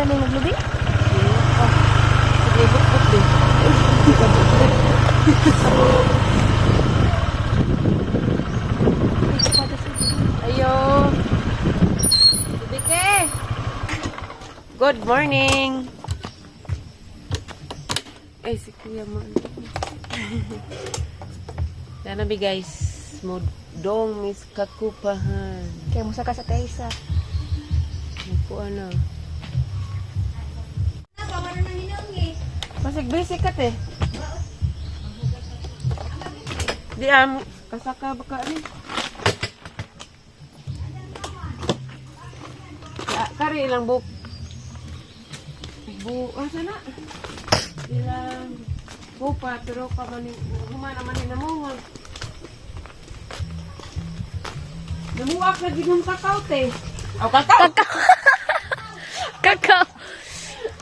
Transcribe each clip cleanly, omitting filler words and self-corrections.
na may maglubi? Oh, sige, bukbuk din. Ayo. Bibike. Good morning. Ay, si Kuya mo. Nanabi guys, modong mis kakupahan. Kaya musa ka sa kaisa. Naku, ano. Masig basic ka te. Di kasaka baka ni. Kari ilang asa na? Ilang bupa pero ka man humana man ni namuhon. Namuak na gid ng kakao te. Aw kakao. Kakao!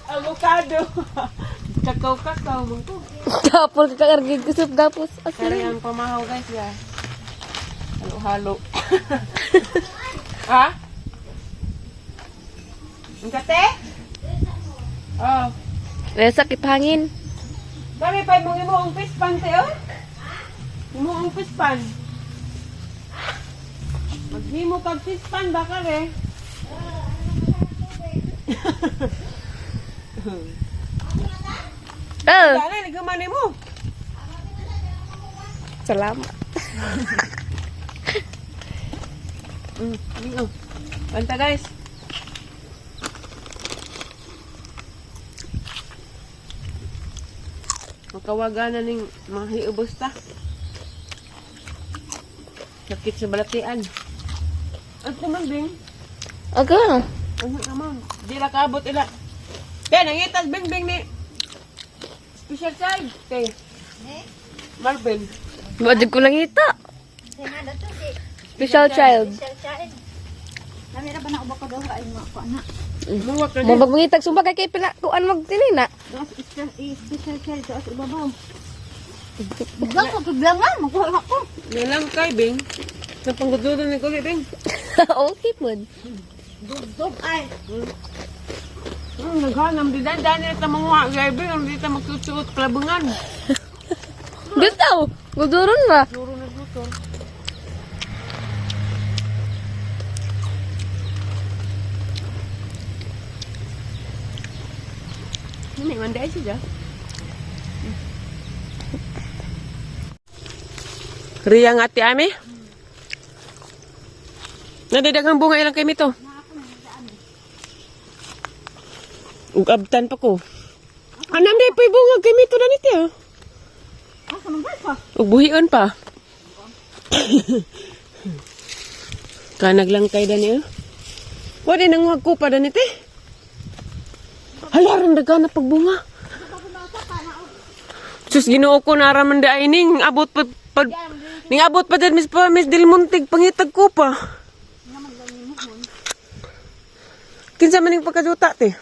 Avocado. Kakao man ko. Gapol ka kargig kusop gapos. Kari ang pamahaw guys ya. Halo-halo. Ha? Ang kate? Oh. Sakit hangin. Kami pa mong imo ang pispan te oh. Imo ang pispan. Maghimo kag pispan ba kare? Dali nagaman mo. Salamat. Banta guys. Makawagan na ning mga hiubos ta. Sakit sa balatian. At naman bing. Aga. Ano naman? Di na kaabot ila. Kaya nangitas bing ni special child. Kay Marvin. Wajig ko lang ito. Special child. Dami na ba na ubak ko daw ay mo ko na. Muwak na Mabag mangitag sumba kay pila kuan magtinina. Special child sa ibabaw. Biglang ko biglangan mo ko ako. Nalang kay bing. Sa panggudludo ni Kuya bing. Okay po. Dugdog ay. Naghanam di dani ta mga gaybe ang di ta magsusuot klabungan. Bitaw. Guduron na. Luro na gusto. Ini mandai saja. Riyang ati ami. Nadidaghang bunga ilang kay mito. Ug abtan pa ko. Anam day pay bunga kay mito danite ah. Asa man ba? Ug buhion pa. Kanag lang kay dani ah. Wala nang wag ko pa danite. Hala ran daghan na pagbunga. Sus Ginoo ko naraman da ining abot pa ning abot pa dad Miss Dilmuntig pangitag ko pa. Kinsa man ning pagkaduta te?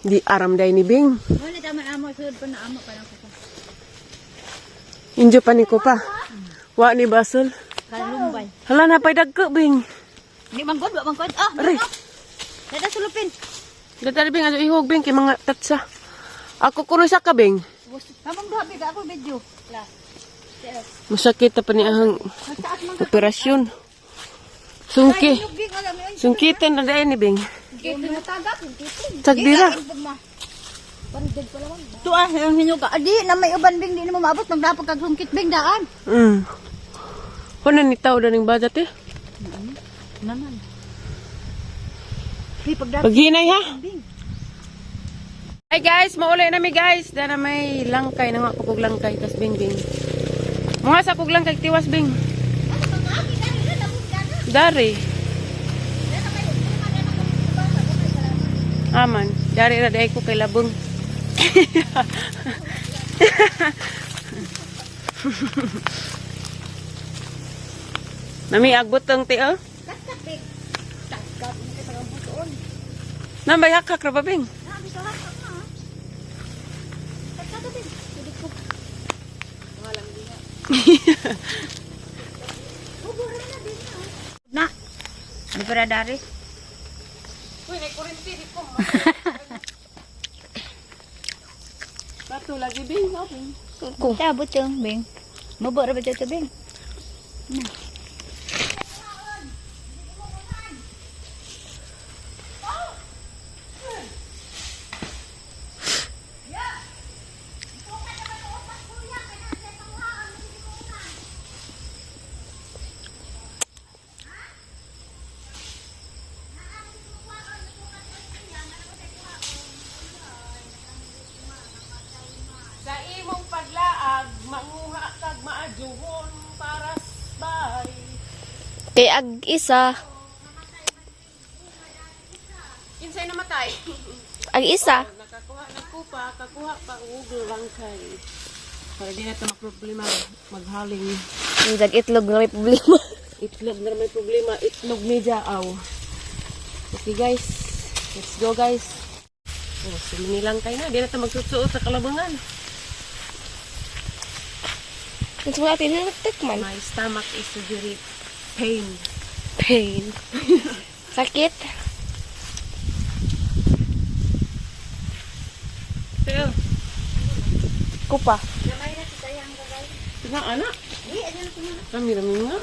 Di aram day ni Bing. Wala taman amo sud pa na amo pa lang ko. Injo pa ni ko pa. Wa ni basol. Kalumbay. Hala na pay dagko Bing. Di man gud, wa man gud. Ah, Aray. dada sulupin. Dada Bing aso ihog Bing kay mga tatsa. Ako kuno sa ka Bing. Kamang gabi ka ako video. La. Masakit pa ni ahang operasyon. Sungki. Sungkitan na day ni Bing. Tagdira. Tu yung hinuga. Adi na may uban bing di na mo maabot magdapog kag sungkit bing daan. Kuno ni tao daning budget eh. Naman. Di pagdapog Paghinay ha. bing. Hi guys, mauli na mi guys. Dana may langkay na nga kog langkay tas Bing Bing. Mga sa kog langkay tiwas Bing. Dari. Aman, dari ra day ko kay labong. Nami agbot tong ti oh. Nambay hakak ra ba Bing? Na. Di para dari. Uy, nagkurinti, di ko. Bato lagi, Bing. Okay. Ko. Tabot yung Bing. Mabora ba dito, Bing? Sa imong paglaag, manguha kag maajuhon para sa bahay. Kay ag isa. Kinsay namatay? Ag isa. Nakakuha ng kupa, kakuha pa ugol rangkay. Para di na ito problema maghaling. Yung itlog nga may problema. Itlog na may problema, itlog ni Jaaw. Okay guys, let's go guys. Oh, suminilang kayo na, di na ito magsusuot sa kalabangan. Gusto mo natin nagtikman. My stomach is very pain. Pain. Sakit. Pero, Kupa. tingnan anak. Kami rami nga.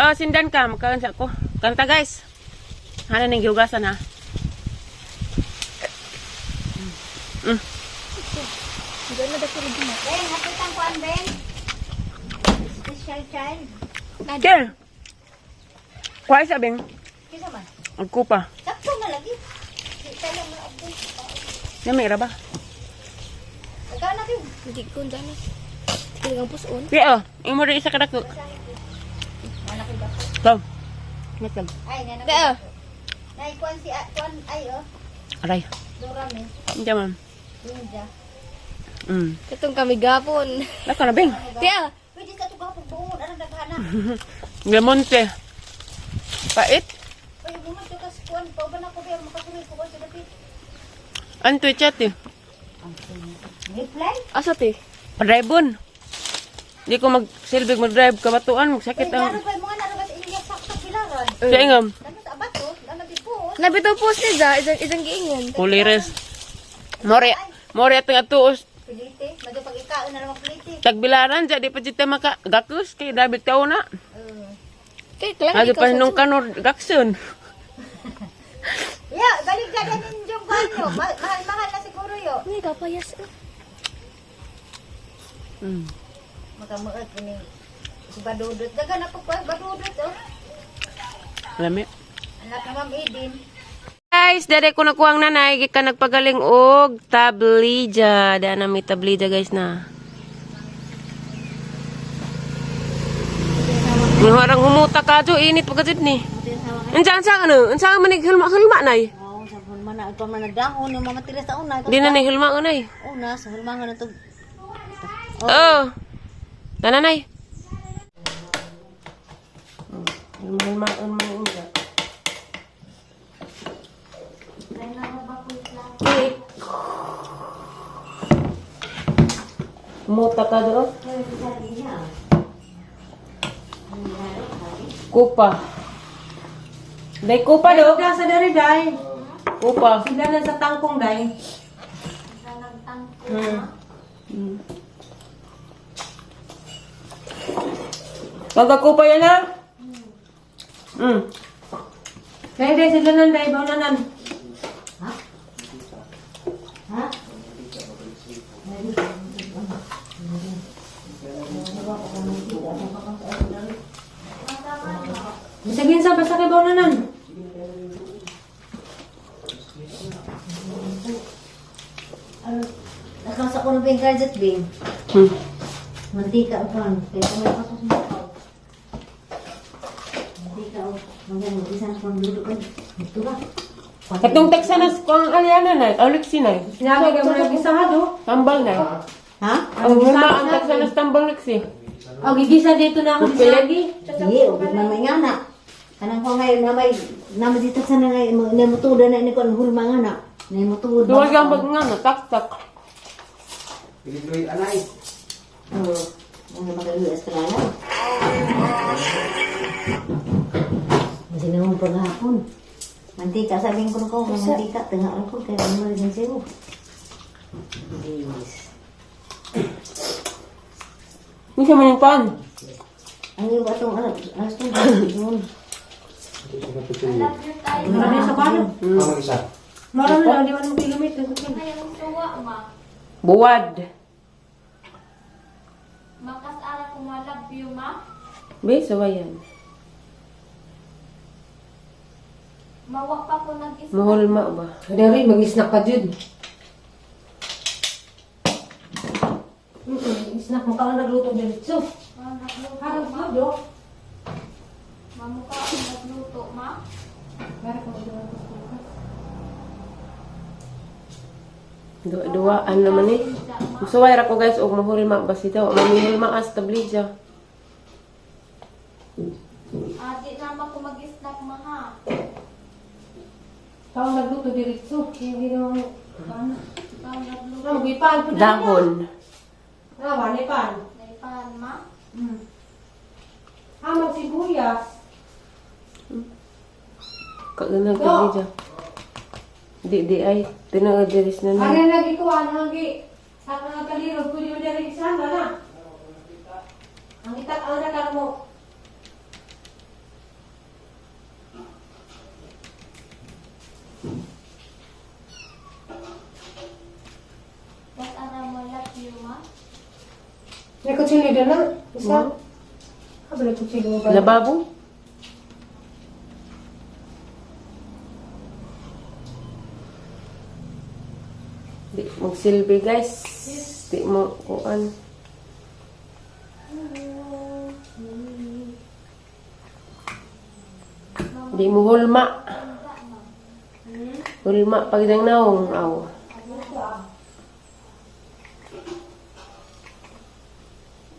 Oh, sindan ka, magkaroon sa ako. Kanta guys. Hana ning gihugasan ha. Ben, hatutang kuan, Ben. Special child. Kel. Kuha sa beng. Kisa man. Ang kupa. Sakto na lagi. Kita lang na abdon. Namira ba? Ikaw na kayo. Hindi ko dami. Sige lang puson. Kaya oh, imo rin isa kadako. Anak ko ba? Go. Nakal. Ay, nana. Kaya. Nay, kuan si kuan ay oh. Aray. Dorame. Hindi man. Ninja. Katong kami gapon. Lako na beng. Kaya. Pwede ka to gapon buong ana daghana. Gamonte. Pait. Ay, bumat ka sa kuan pa ba na ko ba makasulit ko sa dapit. Anto chat eh. Reply? Asa ti? Padribon. Di ko mag-silbig mag-drive kabatuan. Sakit Ay, ang... naro ba mga naro ba sa India sakto bilaran. Sa ingam. Dami sa abato, dami di po. Nabito post ni Ja. Isang giingon. Kulires. Mori atong atuos. Pilite, medyo pag ikaon na lang pilite. Tagbilaran dyan. Di pa dito gakus. Kaya dabit tao na. Kaya lang Lagi ikaw pa sa- nung kanor gaksun. Ya, balik ka din yung banyo. Mahal na siguro yo. Hindi ka payas. Makamuot ini. Si Badudot. Daga na po Badudot oh. Lami. Anak na Ma'am Edin. Guys, dere ko nakuha ang nanay. Gika nagpagaling og tablija. Daan na may tablija guys na. Yung harang humuta ka jo. Init pagkatid ni. Ansa ano? Ansa manig hulma nay? Oo, sa hulma na. Ito man nagdahon. Yung mga tiris sa una. Di na ni hulma nay. Una, sa hulma nga na ito. Oh. Nanay. Hulmaan mo yung uga. Muta ka doon? Kupa. Day kupa do? Sa dari, day. Kupa. Sila na sa tangkong, day. Pagkakupa yan ha? Day, day, sila na, day. Baunanan. Ha? Ha? Bisagin sa basta kay Baunanan. Nakasa ko na ba yung gadget, Bing? Mantika o pan. Kaya kung may pasos mo. Mantika o. Magyan, isang pang duduk kan. Ito ba? Katong teksanas ko ang aliana na, Alexi na. Sinabi ka mo nag-isa ha, do? Tambal na. Ha? Ang mama ang teksanas tambal Alexi. Oh, gigisa dito na ako Pilagi. Sige, huwag na may ngana. Kanang ko ngayon na may dito sa na ngayon, na mutuda na ini ko ang hulma nga na. Na mutuda. Duwag ang bag nga, tak-tak. Pilipinoy anay. Oo. Mga mag-US ka na. Kasi naman paghapon. Mantika sabihin ko ko, mantika tengah ako kaya ano rin siya. Yes. Hindi siya man yung pan. Ang iba itong alas itong doon. Marami sa pano. Marami lang, di man mo kilometer. Mayroong suwa, ma. Buwad. Makas ara kung malab yung ma. Be, sawayan. Mawa pa ko nag-isip. Mahulma ba? Dari, mag-snack ka dyan. Snack mo ka lang nagluto din. So, harap mo, do. Mamukha ako nagluto, ma. Duwaan naman eh. Musaway ra ko guys, og mahulma ba si daw. Mamihulma as tabli siya. Di naman ko mag-snack, ma, ha. Kau nagluto din. So, hindi naman, paano? Ikaw nagluto. Mag-ipan po na. Dahon. Wala pan. Naipan, ma. Hamag sibuyas. Kaganag tabli siya. Di ay. Tinaga diris na na. Ano lagi ko, ano lagi? Sa mga kaliro, pwede mo dyan isama na. Ang itak, ang nakar mo. Ba't ara mo lab yung ma? May kutsili doon na. Isa. Habang kutsili mo ba? Lababo? Di magsilbi guys. Di mo kuan. Di mo hulma. Hulma pag nang naong aw.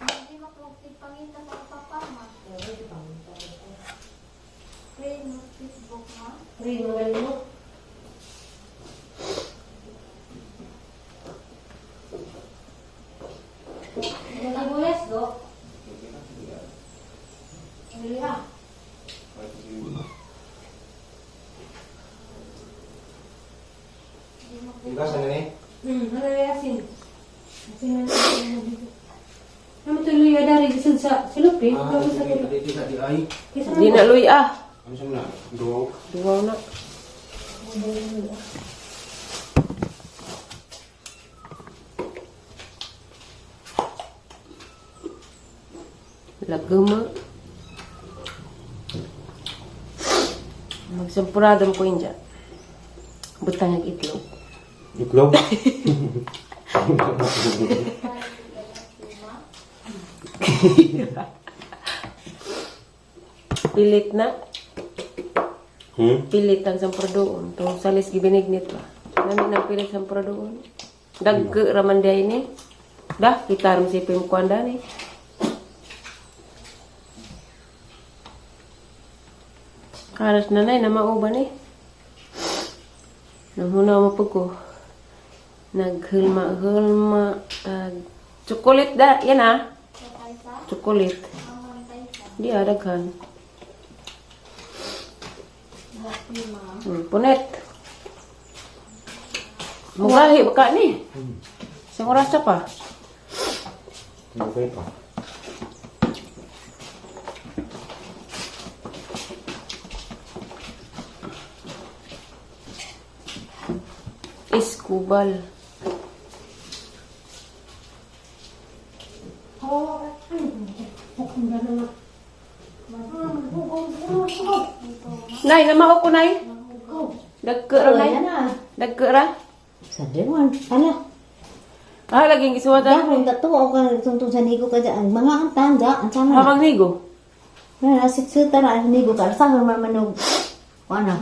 Hindi mo ko pangita sa papa, ma. Friend mo Facebook, ma. Rin, magaling mo. Ang sibuyas, do. Ang liha. Higasan na ni. Ano yung asin? Asin na dito. Ano tuloy ya dari gisan sa silupi? Ano sa tuloy? Dito sa di ay. Kisa Di na luy ah. Ano sa na? Duwaw. Duwaw na. Laguma. Magsampuradong ko yun dyan. Butang ng itlog. Iklog. Pilit na. Hmm? Pilit ang sampuradoon. Itong salis gibinignit ba? Nami ng pilit sampuradoon. Dagke raman dia ini. Dah, kita ram si pim kuanda ni. Karas nanay na mauban eh. Nang huna mo ko. Naghulma-hulma. Chocolate da. Yan ah. Chocolate. Di ada kan. Punet. Mugahi baka ni. Isang oras na pa. Okay pa. Iskubal. Nay, nama ko nay. Dagke ra nay. Ayan na. Dagke ra. Sa dewan. Ala. Ah, laging isuwatan. Dahon ka to, o ka tuntun sa nigo ka dyan. Mga ang tanda, ang sama na. Habang nigo. Na, nasit-sita na, nigo ka. Saan ka manog? Ano?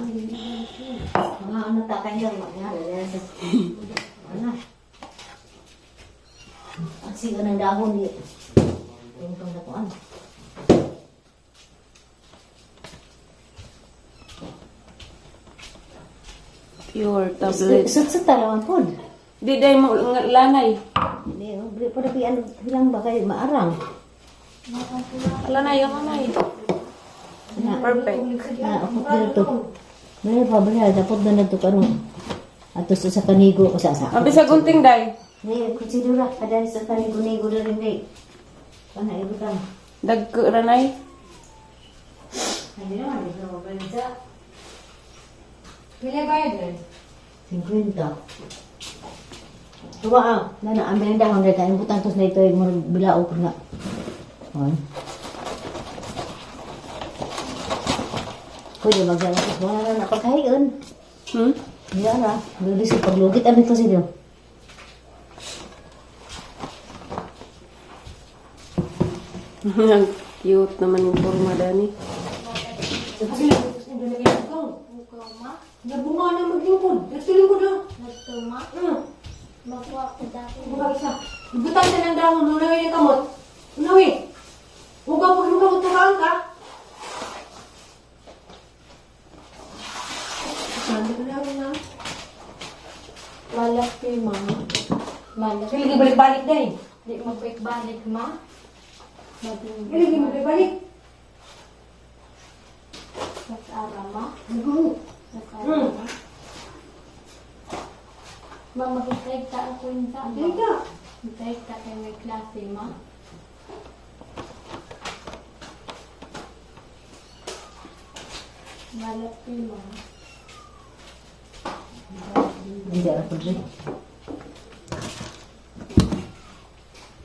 Mga ano takay dyan. Ano? Ang siga ng dahon. Yung pang nakuan. Pure tablet. Sut-sita lawan po. Di day mo lanay. Hindi, pada ano bilang ba kayo maarang? Lanay ang anay. Perfect. Ako dito. May pabaya, dapat na nito karon. Ato sa kanigo ko sa Abi sa gunting day. Ni konsidera kada sa kanigo na rin day. Pana ibutan. Dagko ranay. Hindi naman ito mabalita. Pila bayad rin? 50. Tuwa ah, na ambil dah honda tayo butang tos na ito ay bilao ko na. Ay. Pwede magdala ko wala na pagkahian. Iya na, dili sa paglugit ami kasi dio. Ang cute naman yung forma dani. Kasi hindi na ganyan ko. Bukaw ma. Nabunga na maglingkod. Nagsilingkod na. Nagtuma. Makuha ko dati. Buka isa. Ibutan ka ng dahon. Unawin yung kamot. Unawin. Huwag pag yung kamot na ka. Saan ka na na? Malaki ma. Malaki. Sige, balik-balik na eh. Di magbalik ma. Sige, balik-balik. Nag-ara ma. Hmm. Nag-ara ma. Ma, mag-try ka ang kwenta. Sige ka. Mag-try ka kayo may klase ma. Malaki ma. Hindi ako din.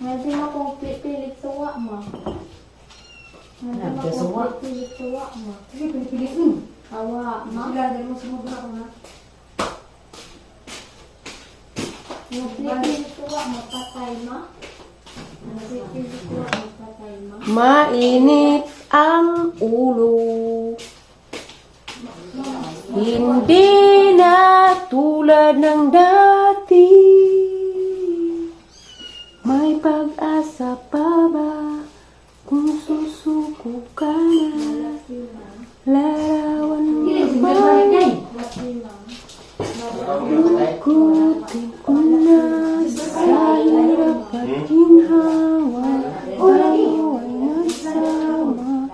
Hindi mo kung pilit suwa ma. Hindi mo Nagkasuwa. kung pilit suwa ma. Sige, pilipilit. Awa ma. Sila, dahil mo sumubra ko na. Pilit suwa ma. Patay ma. Pilit suwa ma. Patay ma. Mainit ang ulo. Hindi na tulad ng dati. May pag-asa pa ba kung susuko ka na? Larawan mo ba? Malaki ma. Ikutin ko na sa hirap at ginhawa. Tayo ay nagsama.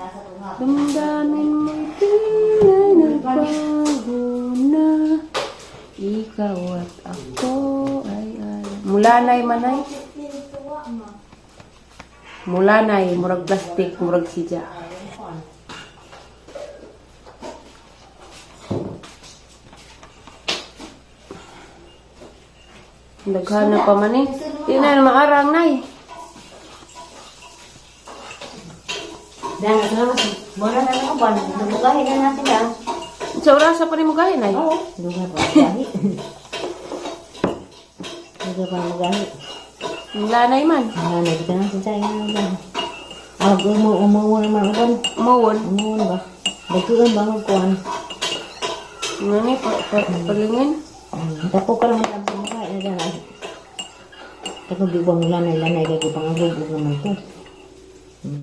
Damdamin mo'y tunay na bago na. Ikaw at ako ay alam. Mulanay manay. Pilit suwa ma. Mulanay, murag plastic, murag sidya. Daghana pa man eh. Di na maarang nay. Dahil na mas mura na ako ba? Nabugahin na natin ah. Sa orasa pa ni mo gahin ay. Oo. Duga pa magahi. Duga pa magahi. Mulanay man. Ah, nagita natin sa inyo ba? Umuwi naman uban. Mawon. Umuwi ba? Dagkuhan ba magkuhan? Ano ni palingin? Dako ka lang ang pamakain na dahil. Tako di ba mula na ilanay kaya pang ang naman ko.